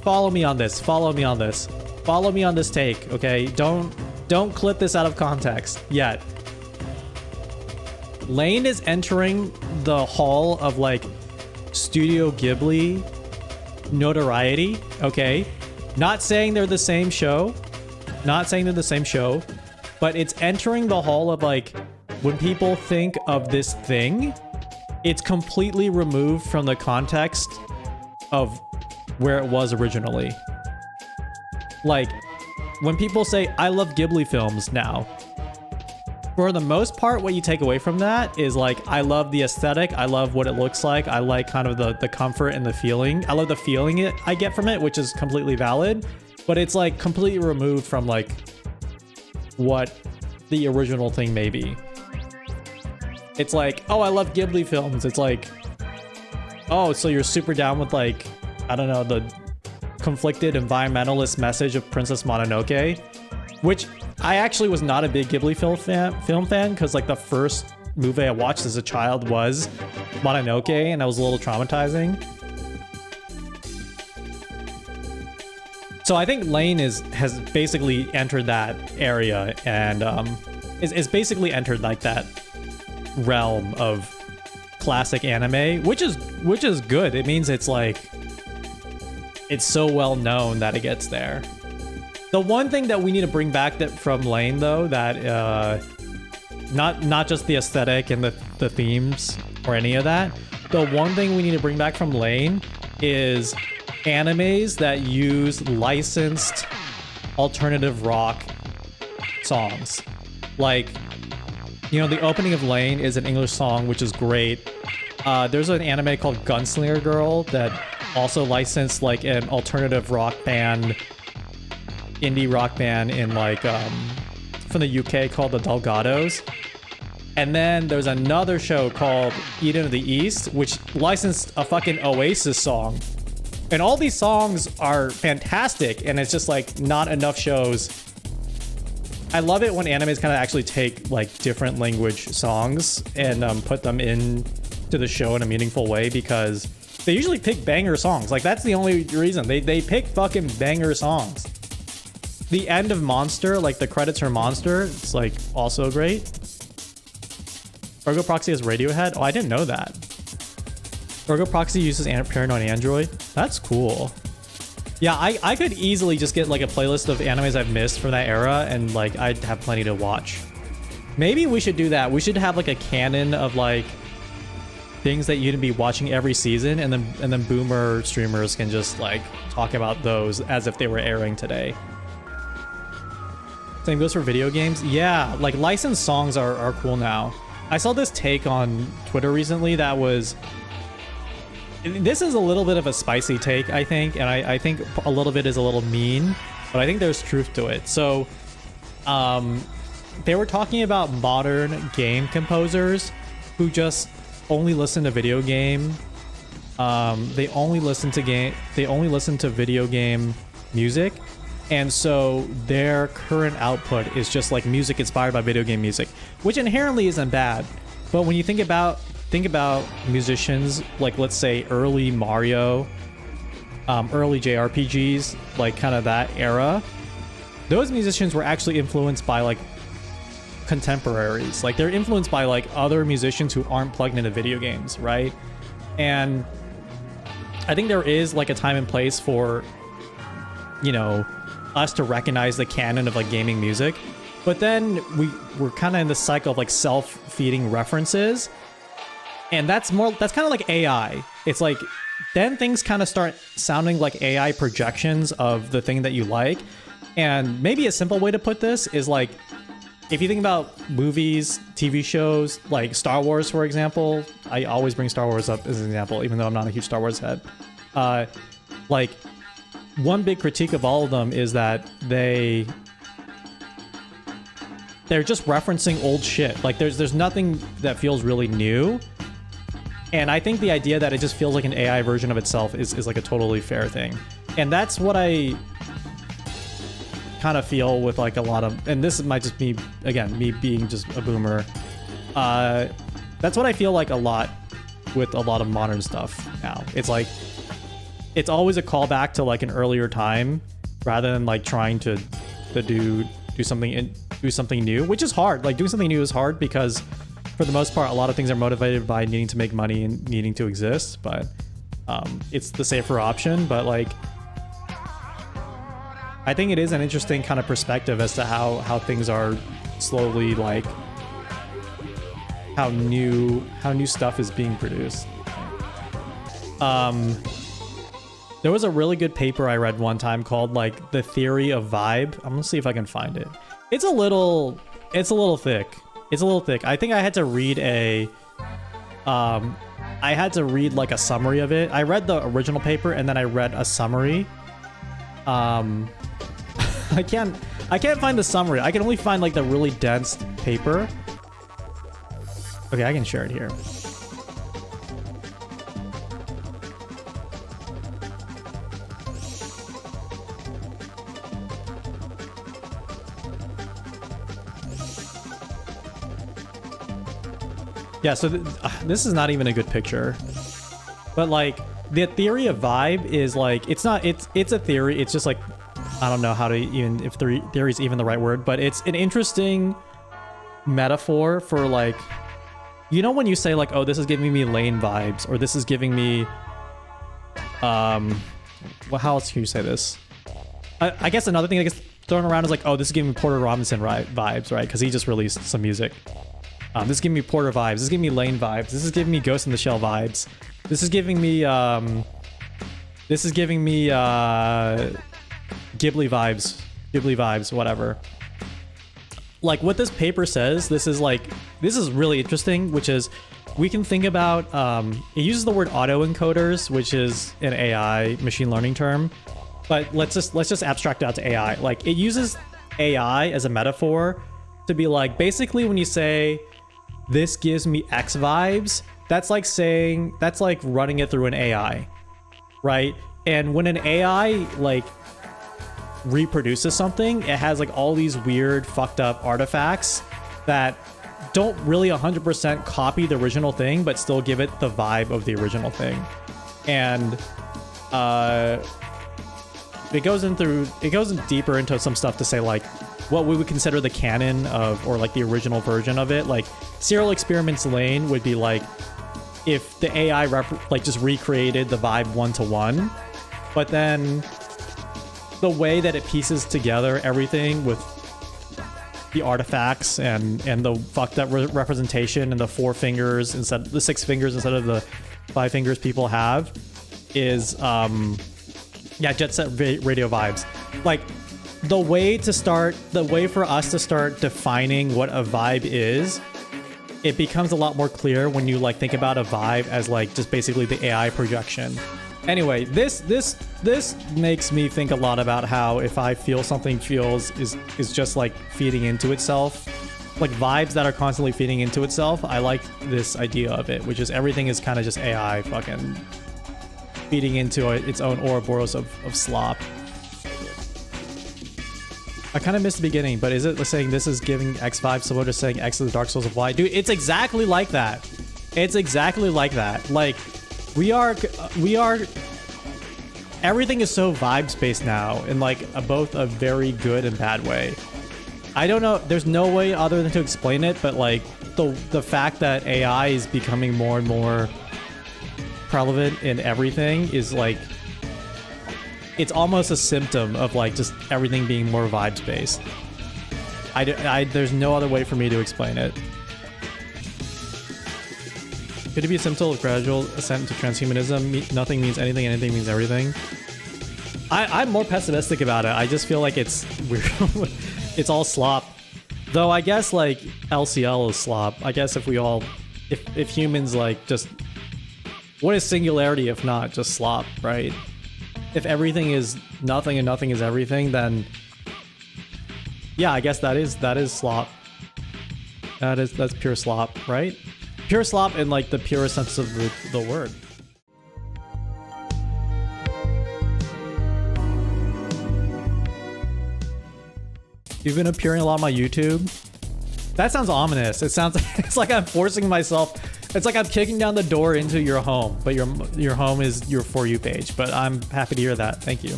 follow me on this. Follow me on this. Follow me on this take, okay? Don't clip this out of context yet. Lain is entering the hall of like Studio Ghibli notoriety, okay? Not saying they're the same show. Not saying they're the same show, but it's entering the hall of like when people think of this thing, it's completely removed from the context of where it was originally. Like when people say, I love Ghibli films now, for the most part, what you take away from that is like, I love the aesthetic. I love what it looks like. I like kind of the comfort and the feeling. I love the feeling I get from it, which is completely valid, but it's like completely removed from like what the original thing may be. It's like, oh, I love Ghibli films. It's like, oh, so you're super down with like, I don't know, the conflicted environmentalist message of Princess Mononoke, which I actually was not a big Ghibli film fan because like the first movie I watched as a child was Mononoke, and that was a little traumatizing. So I think Lain has basically entered that area and is basically entered like that realm of classic anime, which is good. It means it's like it's so well known that it gets there. The one thing that we need to bring back from Lain, though, that not just the aesthetic and the themes or any of that, the one thing we need to bring back from Lain is animes that use licensed alternative rock songs. Like, you know, the opening of Lain is an English song, which is great. There's an anime called Gunslinger Girl that also licensed like an alternative rock band, indie rock band in like from the UK called the Delgados. And then there's another show called Eden of the East, which licensed a fucking Oasis song. And all these songs are fantastic, and it's just like not enough shows. I love it when animes kind of actually take like different language songs and put them in to the show in a meaningful way, because they usually pick banger songs. Like that's the only reason they pick fucking banger songs. The end of Monster, like the credits for Monster, it's like also great. Ergo Proxy has Radiohead. Oh, I didn't know that. Ergo Proxy uses Paranoid Android. That's cool. Yeah, I could easily just get like a playlist of animes I've missed from that era, and like I'd have plenty to watch. Maybe we should do that. We should have like a canon of like things that you'd be watching every season, and then boomer streamers can just like talk about those as if they were airing today. Same goes for video games. Yeah, like licensed songs are cool now. I saw this take on Twitter recently that was... This is a little bit of a spicy take, I think, and I think a little bit is a little mean, but I think there's truth to it. So, they were talking about modern game composers who just only listen to video game. They only listen to video game music, and so their current output is just like music inspired by video game music, which inherently isn't bad. But when you think about musicians like, let's say, early Mario, early JRPGs, like kind of that era, those musicians were actually influenced by like contemporaries. Like they're influenced by like other musicians who aren't plugged into video games, right? And I think there is like a time and place for, you know, us to recognize the canon of like gaming music, but then we're kind of in this cycle of like self-feeding references. And that's kind of like AI. It's like, then things kind of start sounding like AI projections of the thing that you like. And maybe a simple way to put this is like, if you think about movies, TV shows, like Star Wars, for example, I always bring Star Wars up as an example, even though I'm not a huge Star Wars head. Like, one big critique of all of them is that they're just referencing old shit. Like, there's nothing that feels really new. And I think the idea that it just feels like an AI version of itself is like a totally fair thing. And that's what I kind of feel with like a lot of, and this might just be, again, me being just a boomer. That's what I feel like a lot with a lot of modern stuff now. It's like, it's always a callback to like an earlier time rather than like trying to do something new, which is hard. Like doing something new is hard because for the most part, a lot of things are motivated by needing to make money and needing to exist, but it's the safer option. But like, I think it is an interesting kind of perspective as to how things are slowly like how new stuff is being produced. There was a really good paper I read one time called like The Theory of Vibe. I'm gonna see if I can find it. It's a little thick. It's a little thick. I think I had to read like a summary of it. I read the original paper and then I read a summary. I can't find the summary. I can only find like the really dense paper. Okay, I can share it here. Yeah, so this is not even a good picture. But like the theory of vibe is like it's a theory. It's just like I don't know how to even if theory is even the right word, but it's an interesting metaphor for like, you know, when you say like, oh, this is giving me Lane vibes, or this is giving me well, how else can you say this? I guess another thing that gets thrown around is like, oh, this is giving me Porter Robinson vibes, right? Because he just released some music. This is giving me Porter vibes. This is giving me Lane vibes. This is giving me Ghost in the Shell vibes. This is giving me Ghibli vibes, whatever. Like what this paper says, this is really interesting, which is we can think about, it uses the word autoencoders, which is an AI machine learning term, but let's just abstract it out to AI. Like it uses AI as a metaphor to be like, basically when you say, this gives me X vibes, that's like running it through an AI, right? And when an AI like reproduces something, it has like all these weird fucked up artifacts that don't really 100% copy the original thing, but still give it the vibe of the original thing. And it goes in deeper into some stuff to say like what we would consider the canon of, or like the original version of it. Like Serial Experiments Lain would be like if the AI just recreated the vibe one-to-one, but then the way that it pieces together everything with the artifacts and the fucked up representation and the 4 fingers instead, the 6 fingers instead of the 5 fingers people have is Jet Set Radio vibes. Like the way for us to start defining what a vibe is, it becomes a lot more clear when you like think about a vibe as like just basically the AI projection. Anyway, this makes me think a lot about how if I feel something is just like feeding into itself, like vibes that are constantly feeding into itself. I like this idea of it, which is everything is kind of just AI fucking feeding into its own Ouroboros of slop. I kind of missed the beginning, but is it saying this is giving X vibes similar to saying X is the Dark Souls of Y? Dude, it's exactly like that. It's exactly like that. Like we are everything is so vibe-based now in like both a very good and bad way. I don't know, there's no way other than to explain it, but like the fact that AI is becoming more and more prevalent in everything is like, it's almost a symptom of like just everything being more vibes-based. There's no other way for me to explain it. Could it be a symptom of gradual ascent into transhumanism? Nothing means anything, anything means everything. I'm more pessimistic about it. I just feel like it's weird. It's all slop. Though I guess like LCL is slop. I guess if humans like just, what is singularity if not just slop, right? If everything is nothing and nothing is everything, then yeah, I guess that is slop. That's pure slop, right? Pure slop in like the purest sense of the word. You've been appearing a lot on my YouTube. That sounds ominous. It's like I'm forcing myself It's like I'm kicking down the door into your home, but your home is your For You page. But I'm happy to hear that. Thank you.